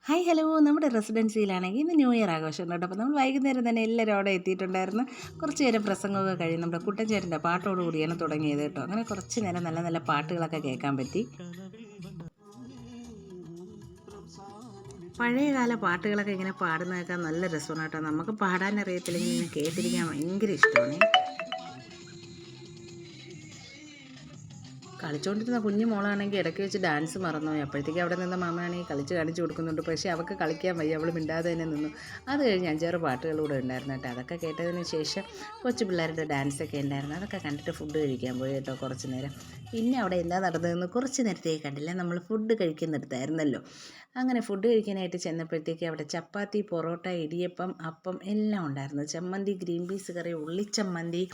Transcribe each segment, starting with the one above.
Hi hello, നമ്മുടെ റെസിഡൻസിയിലാണെങ്കിൽ ഇന്ന് new year ആഘോഷമുണ്ട് കേട്ടോ. അപ്പോൾ നമ്മൾ വൈകുന്നേരം തന്നെ എല്ലാവരും അവിടെ എത്തിയിട്ടുണ്ടായിരുന്നു. കുറച്ച് നേരം പ്രസംഗമൊക്കെ കഴിഞ്ഞ് നമ്മുടെ കുട്ടൻചേട്ടൻ്റെ പാട്ടോടുകൂടിയാണ് തുടങ്ങിയത് കേട്ടോ. അങ്ങനെ കുറച്ച് നേരം നല്ല നല്ല പാട്ടുകളൊക്കെ കേൾക്കാൻ പറ്റി. പഴയകാല പാട്ടുകളൊക്കെ ഇങ്ങനെ പാടുന്ന കേൾക്കാൻ നല്ല രസമാണ് കേട്ടോ. നമുക്ക് പാടാൻ അറിയത്തില്ലെങ്കിൽ ഇങ്ങനെ കേട്ടിരിക്കാൻ ഭയങ്കര ഇഷ്ടമാണ്. കളിച്ചുകൊണ്ടിരുന്ന കുഞ്ഞു മോളാണെങ്കിൽ ഇടയ്ക്ക് വെച്ച് ഡാൻസ് മറന്നുപോയി. അപ്പോഴത്തേക്ക് അവിടെ നിന്ന് മാമയാണെങ്കിൽ കളിച്ച് കാണിച്ചു കൊടുക്കുന്നുണ്ട്. പക്ഷേ അവൾക്ക് കളിക്കാൻ വയ്യ, അവൾ മിണ്ടാതെ തന്നെ നിന്നു. അത് കഴിഞ്ഞ് 5-6 പാട്ടുകളൂടെ ഉണ്ടായിരുന്നു കേട്ടോ. അതൊക്കെ കേട്ടതിന് ശേഷം കൊച്ചു പിള്ളേരുടെ ഡാൻസൊക്കെ ഉണ്ടായിരുന്നു. അതൊക്കെ കണ്ടിട്ട് ഫുഡ് കഴിക്കാൻ പോയി കേട്ടോ കുറച്ച് നേരം. പിന്നെ അവിടെ എന്താ നടന്നതെന്ന് കുറച്ച് നേരത്തേക്ക് കണ്ടില്ല. നമ്മൾ ഫുഡ് കഴിക്കുന്നിടത്തായിരുന്നല്ലോ. അങ്ങനെ ഫുഡ് കഴിക്കാനായിട്ട് ചെന്നപ്പോഴത്തേക്ക് അവിടെ ചപ്പാത്തി, പൊറോട്ട, ഇടിയപ്പം, അപ്പം എല്ലാം ഉണ്ടായിരുന്നു. ചമ്മന്തി, ഗ്രീൻ പീസ് കറി, ഉള്ളിച്ചമ്മന്തി,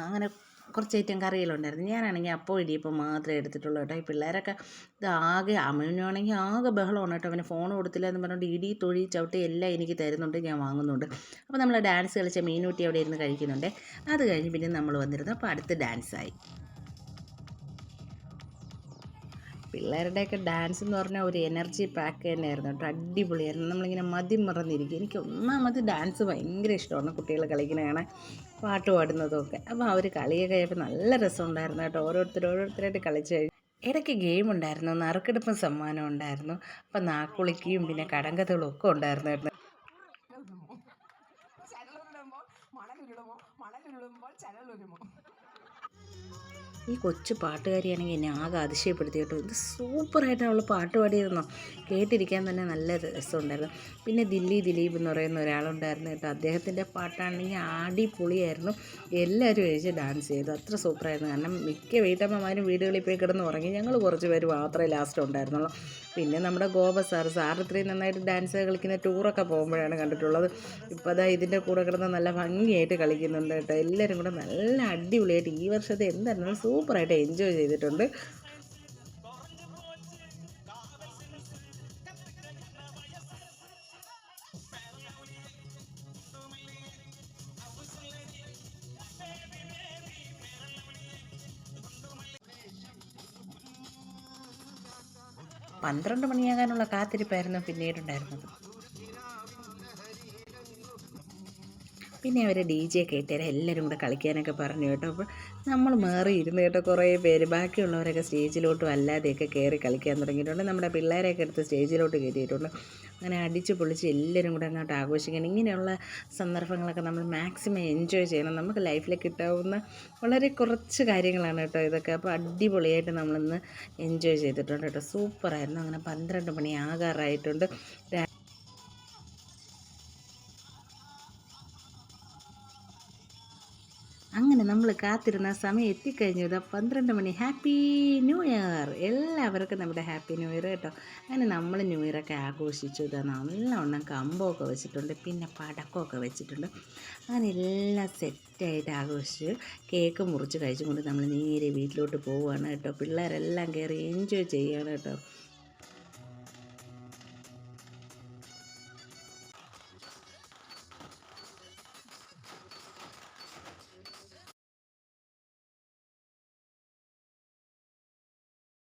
അങ്ങനെ കുറച്ച് ഐറ്റം കറികളുണ്ടായിരുന്നു. ഞാനാണെങ്കിൽ അപ്പോൾ ഇടിയപ്പം മാത്രമേ എടുത്തിട്ടുള്ളൂ കേട്ടോ. ഈ പിള്ളേരൊക്കെ ഇതാകെ അമ്മനാണെങ്കിൽ ആകെ ബഹളമാണ് കേട്ടോ. അവന് ഫോൺ കൊടുത്തില്ല എന്ന് പറഞ്ഞുകൊണ്ട് ഇടി തൊഴി ചവിട്ടി എല്ലാം എനിക്ക് തരുന്നുണ്ട്, ഞാൻ വാങ്ങുന്നുണ്ട്. അപ്പോൾ നമ്മൾ ഡാൻസ് കളിച്ച മീനൂട്ടി അവിടെ ഇരുന്ന് കഴിക്കുന്നുണ്ട്. അത് കഴിഞ്ഞ് പിന്നെ നമ്മൾ വന്നിരുന്നു. അപ്പോൾ അടുത്ത് ഡാൻസായി. പിള്ളേരുടെയൊക്കെ ഡാൻസ് എന്ന് പറഞ്ഞാൽ ഒരു എനർജി പാക്ക് തന്നെയായിരുന്നു കേട്ടോ. അടിപൊളിയായിരുന്നു. നമ്മളിങ്ങനെ മതിമറന്നിരിക്കും. എനിക്ക് ഒന്നാമത് ഡാൻസ് ഭയങ്കര ഇഷ്ടമാണ്, കുട്ടികൾ കളിക്കുന്ന കാണാൻ, പാട്ട് പാടുന്നതൊക്കെ. അപ്പോൾ അവർ കളിയൊക്കെ കഴിയപ്പോൾ നല്ല രസമുണ്ടായിരുന്നു കേട്ടോ. ഓരോരുത്തരായിട്ട് കളിച്ച് കഴിഞ്ഞു. ഇടയ്ക്ക് ഗെയിം ഉണ്ടായിരുന്നു, നറുക്കെടുപ്പും സമ്മാനം ഉണ്ടായിരുന്നു. അപ്പം നാക്കുളിക്കുകയും പിന്നെ കടങ്കഥകളും ഒക്കെ ഉണ്ടായിരുന്നു കേട്ടോ. ഈ കൊച്ചു പാട്ടുകാരിയാണെങ്കിൽ എന്നെ ആകെ അതിശയപ്പെടുത്തി കേട്ടോ. ഇത് സൂപ്പറായിട്ട് അവൾ പാട്ട് പാടിയിരുന്നോ, കേട്ടിരിക്കാൻ തന്നെ നല്ല രസമുണ്ടായിരുന്നു. പിന്നെ ദിലീപ് എന്ന് പറയുന്ന ഒരാളുണ്ടായിരുന്നു കേട്ടോ. അദ്ദേഹത്തിൻ്റെ പാട്ടാണെങ്കിൽ അടിപൊളിയായിരുന്നു. എല്ലാവരും എഴുതി ഡാൻസ് ചെയ്തു. അത്ര സൂപ്പറായിരുന്നു. കാരണം മിക്ക വീട്ടമ്മമാരും വീടുകളിൽ പോയി കിടന്ന് ഉറങ്ങി. ഞങ്ങൾ കുറച്ച് പേര് മാത്രമേ ലാസ്റ്റ് ഉണ്ടായിരുന്നുള്ളൂ. പിന്നെ നമ്മുടെ ഗോപ സാർ ഇത്രയും നന്നായിട്ട് ഡാൻസ് കളിക്കുന്ന ടൂറൊക്കെ പോകുമ്പോഴാണ് കണ്ടിട്ടുള്ളത്. ഇപ്പോൾ അതാ ഇതിൻ്റെ കൂടെ കിടന്ന് നല്ല ഭംഗിയായിട്ട് കളിക്കുന്നുണ്ട് കേട്ടോ. എല്ലാവരും കൂടെ നല്ല അടിപൊളിയായിട്ട് ഈ വർഷത്തെ എന്തായിരുന്നാലും സൂപ്പറായിട്ട് എൻജോയ് ചെയ്തിട്ടുണ്ട്. പന്ത്രണ്ട് മണിയാകാനുള്ള കാത്തിരിപ്പായിരുന്നു പിന്നീടുണ്ടായിരുന്നത്. പിന്നെ അവർ ഡി ജെ കയറ്റിയാൽ എല്ലാവരും കൂടെ കളിക്കാനൊക്കെ പറഞ്ഞു കേട്ടോ. അപ്പോൾ നമ്മൾ മാറി ഇരുന്ന് കേട്ടോ. കുറേ പേര് ബാക്കിയുള്ളവരൊക്കെ സ്റ്റേജിലോട്ടും അല്ലാതെയൊക്കെ കയറി കളിക്കാൻ തുടങ്ങിയിട്ടുണ്ട്. നമ്മുടെ പിള്ളേരെയൊക്കെ എടുത്ത് സ്റ്റേജിലോട്ട് കയറ്റിയിട്ടുണ്ട്. അങ്ങനെ അടിച്ച് പൊളിച്ച് എല്ലാവരും കൂടെ അങ്ങോട്ട് ആഘോഷിക്കണം. ഇങ്ങനെയുള്ള സന്ദർഭങ്ങളൊക്കെ നമ്മൾ മാക്സിമം എൻജോയ് ചെയ്യണം. നമുക്ക് ലൈഫിൽ കിട്ടാവുന്ന വളരെ കുറച്ച് കാര്യങ്ങളാണ് കേട്ടോ ഇതൊക്കെ. അപ്പോൾ അടിപൊളിയായിട്ട് നമ്മളിന്ന് എൻജോയ് ചെയ്തിട്ടുണ്ട് കേട്ടോ. സൂപ്പറായിരുന്നു. അങ്ങനെ 12 മണി ആകാറായിട്ടുണ്ട്. അങ്ങനെ നമ്മൾ കാത്തിരുന്ന സമയം എത്തിക്കഴിഞ്ഞു. 12 മണി. ഹാപ്പി ന്യൂ ഇയർ എല്ലാവർക്കും, നമ്മുടെ ഹാപ്പി ന്യൂ ഇയർ കേട്ടോ. അങ്ങനെ നമ്മൾ ന്യൂ ഇയറൊക്കെ ആഘോഷിച്ചു. നല്ലവണ്ണം കമ്പമൊക്കെ വെച്ചിട്ടുണ്ട്, പിന്നെ പടക്കമൊക്കെ വെച്ചിട്ടുണ്ട്. അങ്ങനെ എല്ലാം സെറ്റായിട്ട് ആഘോഷിച്ച് കേക്ക് മുറിച്ച് കഴിച്ചുകൊണ്ട് നമ്മൾ നേരെ വീട്ടിലോട്ട് പോവുകയാണ് കേട്ടോ. പിള്ളേരെല്ലാം കയറി എൻജോയ് ചെയ്യുകയാണ് കേട്ടോ.